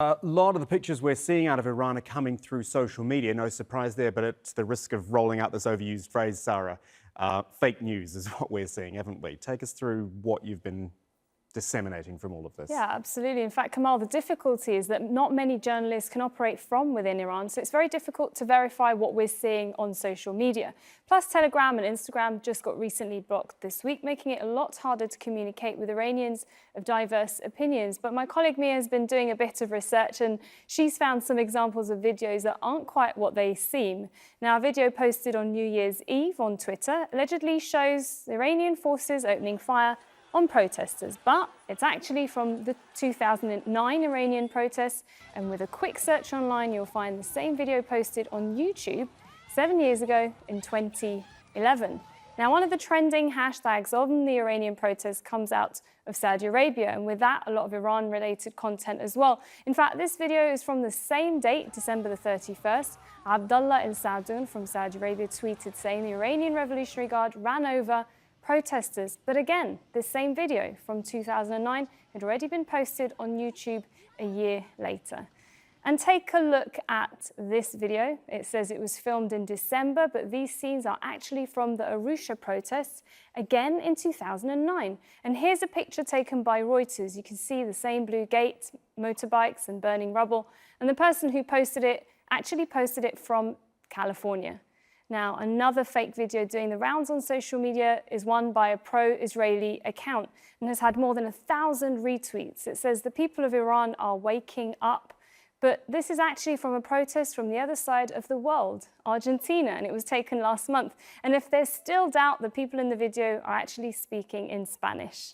A lot of the pictures we're seeing out of Iran are coming through social media. No surprise there, but it's the risk of rolling out this overused phrase, Sarah. Fake news is what we're seeing, haven't we? Take us through what you've been disseminating from all of this. Yeah, absolutely. In fact, Kamal, the difficulty is that not many journalists can operate from within Iran, so it's very difficult to verify what we're seeing on social media. Plus, Telegram and Instagram just got recently blocked this week, making it a lot harder to communicate with Iranians of diverse opinions. But my colleague Mia has been doing a bit of research, and she's found some examples of videos that aren't quite what they seem. Now, a video posted on New Year's Eve on Twitter allegedly shows Iranian forces opening fire on protesters, but it's actually from the 2009 Iranian protests, and with a quick search online you'll find the same video posted on YouTube 7 years ago in 2011. Now, one of the trending hashtags on the Iranian protests comes out of Saudi Arabia, and with that a lot of Iran-related content as well. In fact, this video is from the same date, December the 31st. Abdullah El Saadun from Saudi Arabia tweeted saying the Iranian Revolutionary Guard ran over protesters. But again, this same video from 2009 had already been posted on YouTube a year later. And take a look at this video. It says it was filmed in December, but these scenes are actually from the Arusha protests, again in 2009. And here's a picture taken by Reuters. You can see the same blue gate, motorbikes and burning rubble. And the person who posted it actually posted it from California. Now, another fake video doing the rounds on social media is one by a pro-Israeli account and has had more than 1,000 retweets. It says the people of Iran are waking up, but this is actually from a protest from the other side of the world, Argentina, and it was taken last month. And if there's still doubt, the people in the video are actually speaking in Spanish.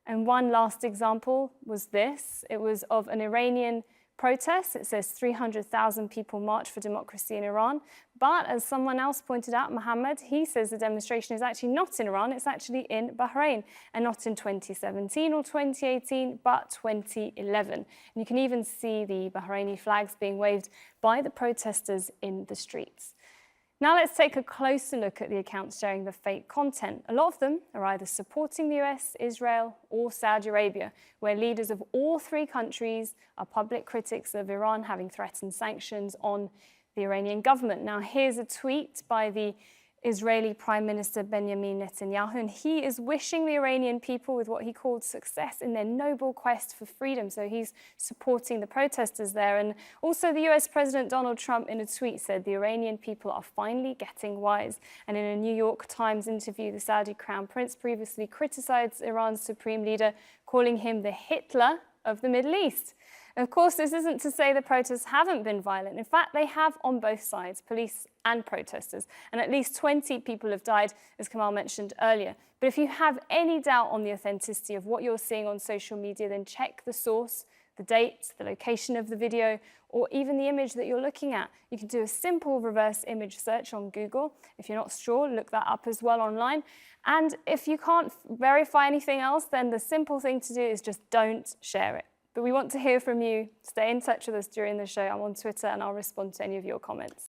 And one last example was this. It was of an Iranian protest. It says 300,000 people march for democracy in Iran. But as someone else pointed out, Mohammed, he says the demonstration is actually not in Iran, it's actually in Bahrain, and not in 2017 or 2018, but 2011. And you can even see the Bahraini flags being waved by the protesters in the streets. Now let's take a closer look at the accounts sharing the fake content. A lot of them are either supporting the US, Israel, or Saudi Arabia, where leaders of all three countries are public critics of Iran having threatened sanctions on the Iranian government. Now here's a tweet by the Israeli Prime Minister Benjamin Netanyahu, and he is wishing the Iranian people with what he called success in their noble quest for freedom. So he's supporting the protesters there. And also the US President Donald Trump in a tweet said the Iranian people are finally getting wise. And in a New York Times interview, the Saudi Crown Prince previously criticized Iran's supreme leader, calling him the Hitler of the Middle East. Of course, this isn't to say the protests haven't been violent. In fact, they have on both sides, police and protesters. And at least 20 people have died, as Kamal mentioned earlier. But if you have any doubt on the authenticity of what you're seeing on social media, then check the source, the date, the location of the video, or even the image that you're looking at. You can do a simple reverse image search on Google. If you're not sure, look that up as well online. And if you can't verify anything else, then the simple thing to do is just don't share it. But we want to hear from you. Stay in touch with us during the show. I'm on Twitter and I'll respond to any of your comments.